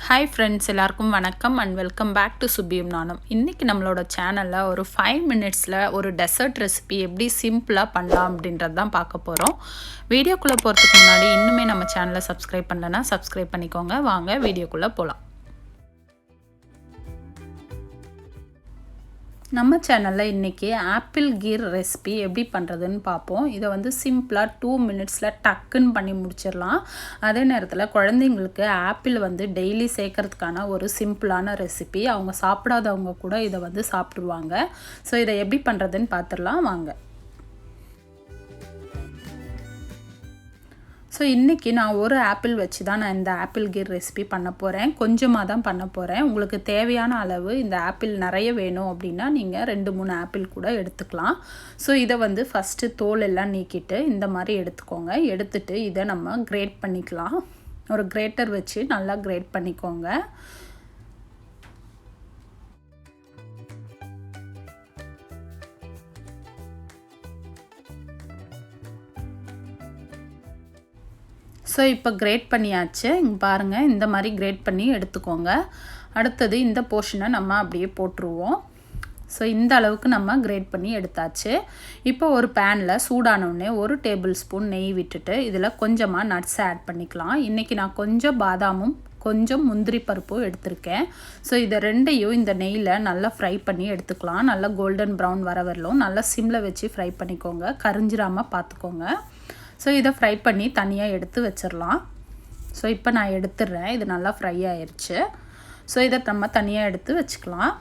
Hi friends, எல்லாருக்கும் வணக்கம் and welcome back to Subhiyum Naanum. இன்னைக்கு நம்மளோட சேனல்ல ஒரு 5 minutesல ஒரு டெசர்ட் ரெசிபி எப்படி சிம்பிளா பண்ணலாம் அப்படின்றது தான் பார்க்க போறோம். வீடியோக்குள்ள போறதுக்கு முன்னாடி இன்னுமே நம்ம சேனலை சப்ஸ்கிரைப் பண்ணலனா சப்ஸ்கிரைப் பண்ணிக்கோங்க. வாங்க வீடியோக்குள்ள போலாம். நம்ம சேனல்ல இன்னைக்கு ஆப்பிள் கீர் ரெசிபி எப்படி பண்ணுறதுன்னு பார்ப்போம். இதை வந்து சிம்பிளாக 2 மினிட்ஸில் டக்குன்னு பண்ணி முடிச்சிடலாம். அதே நேரத்தில் குழந்தைங்களுக்கு ஆப்பிள் வந்து டெய்லி சேர்க்கறதுக்கான ஒரு சிம்பிளான ரெசிபி. அவங்க சாப்பிடாதவங்க கூட இதை வந்து சாப்பிடுவாங்க. ஸோ இதை எப்படி பண்ணுறதுன்னு பார்த்துடலாம் வாங்க. ஸோ இன்றைக்கி நான் ஒரு ஆப்பிள் வச்சு தான் நான் இந்த ஆப்பிள் கீர் ரெசிபி பண்ண போகிறேன். கொஞ்சமாக தான் பண்ண போகிறேன். உங்களுக்கு தேவையான அளவு இந்த ஆப்பிள் நிறைய வேணும் அப்படின்னா நீங்கள் 2-3 ஆப்பிள் கூட எடுத்துக்கலாம். ஸோ இதை வந்து ஃபஸ்ட்டு தோல் எல்லாம் நீக்கிட்டு இந்த மாதிரி எடுத்துக்கோங்க. எடுத்துட்டு இதை நம்ம கிரேட் பண்ணிக்கலாம். ஒரு கிரேட்டர் வச்சு நல்லா கிரேட் பண்ணிக்கோங்க. ஸோ இப்போ கிரேட் பண்ணியாச்சு. இங்கே பாருங்கள், இந்த மாதிரி கிரேட் பண்ணி எடுத்துக்கோங்க. அடுத்தது இந்த போர்ஷனை நம்ம அப்படியே போட்டுருவோம். ஸோ இந்த அளவுக்கு நம்ம கிரேட் பண்ணி எடுத்தாச்சு. இப்போ ஒரு பேனில் சூடானோடனே 1 டேபிள் ஸ்பூன் நெய் விட்டுட்டு இதில் கொஞ்சமாக நட்ஸ் ஆட் பண்ணிக்கலாம். இன்றைக்கி நான் கொஞ்சம் பாதாமும் கொஞ்சம் முந்திரி பருப்பும் எடுத்திருக்கேன். ஸோ இதை ரெண்டையும் இந்த நெய்யில் நல்லா ஃப்ரை பண்ணி எடுத்துக்கலாம். நல்லா கோல்டன் ப்ரௌன் வர வரலும் நல்லா சிம்மில் வச்சு ஃப்ரை பண்ணிக்கோங்க. கரிஞ்சிராமல் பார்த்துக்கோங்க. ஸோ இதை ஃப்ரை பண்ணி தனியாக எடுத்து வச்சிடலாம். ஸோ இப்போ நான் எடுத்துடுறேன். இது நல்லா ஃப்ரை ஆயிடுச்சு. ஸோ இதை நம்ம தனியாக எடுத்து வச்சுக்கலாம்.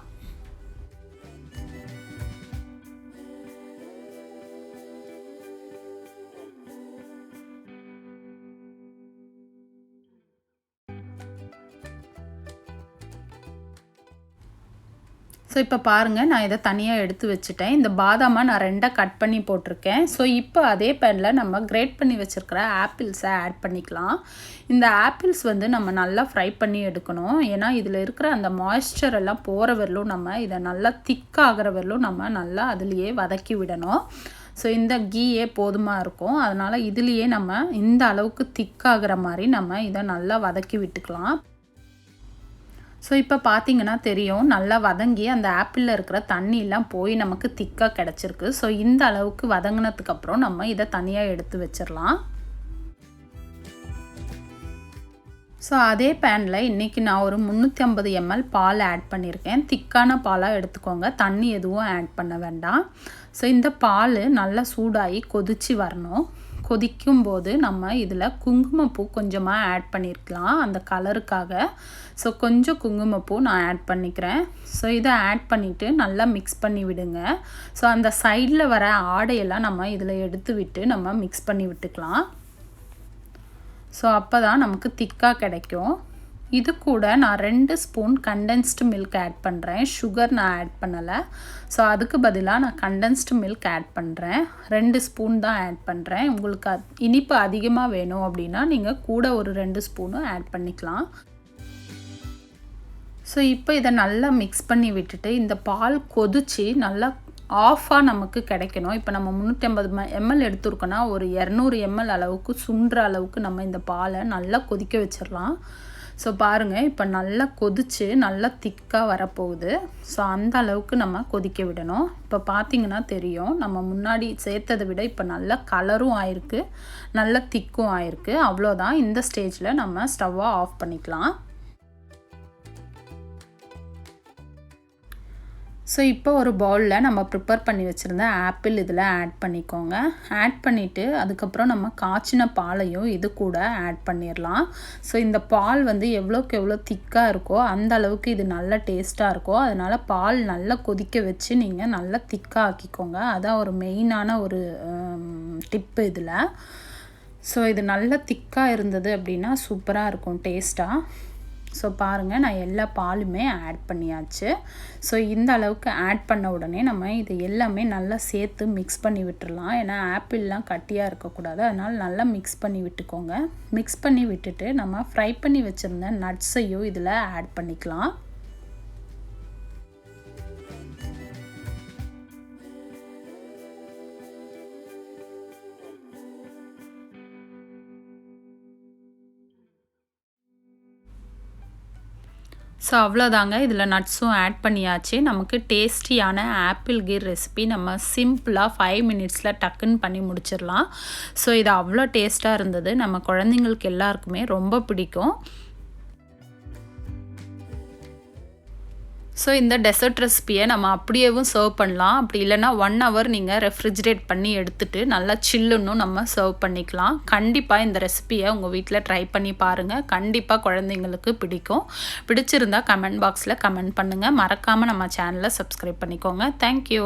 ஸோ இப்போ பாருங்கள், நான் இதை தனியாக எடுத்து வச்சுட்டேன். இந்த பாதாமை நான் 2 கட் பண்ணி போட்டிருக்கேன். ஸோ இப்போ அதே பேனில் நம்ம கிரேட் பண்ணி வச்சுருக்கிற ஆப்பிள்ஸை ஆட் பண்ணிக்கலாம். இந்த ஆப்பிள்ஸ் வந்து நம்ம நல்லா ஃப்ரை பண்ணி எடுக்கணும். ஏன்னா இதில் இருக்கிற அந்த மாய்ஸ்சர் எல்லாம் போகிற வரலும் நம்ம இதை நல்லா திக்காகிற வரலும் நம்ம நல்லா அதுலேயே வதக்கி விடணும். ஸோ இந்த கீயே போதுமாக இருக்கும். அதனால் இதுலேயே நம்ம இந்த அளவுக்கு திக்காகிற மாதிரி நம்ம இதை நல்லா வதக்கி விட்டுக்கலாம். ஸோ இப்போ பார்த்தீங்கன்னா தெரியும், நல்லா வதங்கி அந்த ஆப்பிளில் இருக்கிற தண்ணியெலாம் போய் நமக்கு திக்காக கிடச்சிருக்கு. ஸோ இந்த அளவுக்கு வதங்கினதுக்கப்புறம் நம்ம இதை தனியாக எடுத்து வச்சிடலாம். ஸோ அதே பேனில் இன்றைக்கி நான் ஒரு 350 ml பால் ஆட் பண்ணியிருக்கேன். திக்கான பாலாக எடுத்துக்கோங்க. தண்ணி எதுவும் ஆட் பண்ண வேண்டாம். ஸோ இந்த பால் நல்லா சூடாகி கொதித்து வரணும். கொதிக்கும்போது நம்ம இதில் குங்குமப்பூ கொஞ்சமாக ஆட் பண்ணியிருக்கலாம் அந்த கலருக்காக. ஸோ கொஞ்சம் குங்குமப்பூ நான் ஆட் பண்ணிக்கிறேன். ஸோ இதை ஆட் பண்ணிவிட்டு நல்லா மிக்ஸ் பண்ணி விடுங்க. ஸோ அந்த சைடில் வர ஆடையெல்லாம் நம்ம இதில் எடுத்து விட்டு நம்ம மிக்ஸ் பண்ணி விட்டுக்கலாம். ஸோ அப்போ தான் நமக்கு திக்காக கிடைக்கும். இது கூட நான் 2 ஸ்பூன் கண்டென்ஸ்டு மில்க் ஆட் பண்ணுறேன். சுகர் நான் ஆட் பண்ணலை. ஸோ அதுக்கு பதிலாக நான் கண்டென்ஸ்டு மில்க் ஆட் பண்ணுறேன். 2 ஸ்பூன் தான் ஆட் பண்ணுறேன். உங்களுக்கு இனிப்பு அதிகமாக வேணும் அப்படின்னா நீங்கள் கூட ஒரு 2 ஸ்பூனும் ஆட் பண்ணிக்கலாம். ஸோ இப்போ இதை நல்லா மிக்ஸ் பண்ணி விட்டுட்டு இந்த பால் கொதித்து நல்லா ஆஃபாக நமக்கு கிடைக்கணும். இப்போ நம்ம 350 ml எடுத்துருக்கோன்னா ஒரு 200 ml அளவுக்கு சுண்டுற அளவுக்கு நம்ம இந்த பாலை நல்லா கொதிக்க வச்சிடலாம். ஸோ பாருங்கள், இப்போ நல்லா கொதித்து நல்லா திக்காக வரப்போகுது. ஸோ அந்த அளவுக்கு நம்ம கொதிக்க விடணும். இப்போ பார்த்திங்கன்னா தெரியும், நம்ம முன்னாடி சேர்த்ததை விட இப்போ நல்லா கலரும் ஆயிருக்கு, நல்லா திக்கும் ஆயிருக்கு. அவ்வளோதான். இந்த ஸ்டேஜில் நம்ம ஸ்டவ்வை ஆஃப் பண்ணிக்கலாம். ஸோ இப்போ ஒரு பவுலில் நம்ம ப்ரிப்பேர் பண்ணி வச்சுருந்த ஆப்பிள் இதில் ஆட் பண்ணிக்கோங்க. ஆட் பண்ணிவிட்டு அதுக்கப்புறம் நம்ம காய்ச்சின பாலையும் இது கூட ஆட் பண்ணிடலாம். ஸோ இந்த பால் வந்து எவ்வளோக்கு எவ்வளோ திக்காக இருக்கோ அந்த அளவுக்கு இது நல்ல டேஸ்ட்டாக இருக்கும். அதனால் பால் நல்லா கொதிக்க வச்சு நீங்கள் நல்லா திக்காக ஆக்கிக்கோங்க. அதான் ஒரு மெயினான ஒரு டிப்பு இதில். ஸோ இது நல்லா திக்காக இருந்தது அப்படின்னா சூப்பராக இருக்கும் டேஸ்ட்டாக. ஸோ பாருங்கள், நான் எல்லா பாலுமே ஆட் பண்ணியாச்சு. ஸோ இந்த அளவுக்கு ஆட் பண்ண உடனே நம்ம இது எல்லாமே நல்லா சேர்த்து மிக்ஸ் பண்ணி விட்டுடலாம். ஏன்னா ஆப்பிள்லாம் கட்டியாக இருக்கக்கூடாது. அதனால் நல்லா மிக்ஸ் பண்ணி விட்டுக்கோங்க. மிக்ஸ் பண்ணி விட்டுட்டு நம்ம ஃப்ரை பண்ணி வச்சுருந்த நட்ஸையும் இதில் ஆட் பண்ணிக்கலாம். ஸோ அவ்வளோதாங்க. இதில் நட்ஸும் ஆட் பண்ணியாச்சு. நமக்கு டேஸ்டியான ஆப்பிள் கீர் ரெசிபி நம்ம சிம்பிளாக 5 மினிட்ஸில் டக்குன்னு பண்ணி முடிச்சிடலாம். ஸோ இது அவ்வளோ டேஸ்ட்டாக இருந்தது. நம்ம குழந்தைங்களுக்கு எல்லாருக்குமே ரொம்ப பிடிக்கும். ஸோ இந்த டெசர்ட் ரெசிபியை நம்ம அப்படியேவும் சர்வ் பண்ணலாம். அப்படி இல்லைனா 1 ஹவர் நீங்கள் ரெஃப்ரிஜரேட் பண்ணி எடுத்துட்டு நல்லா சில்லுன்னு நம்ம சர்வ் பண்ணிக்கலாம். கண்டிப்பாக இந்த ரெசிபியை உங்கள் வீட்டில் ட்ரை பண்ணி பாருங்கள். கண்டிப்பாக குழந்தைங்களுக்கு பிடிக்கும். பிடிச்சிருந்தா கமெண்ட் பாக்ஸில் கமெண்ட் பண்ணுங்கள். மறக்காமல் நம்ம சேனலை சப்ஸ்கிரைப் பண்ணிக்கோங்க. தேங்க்யூ.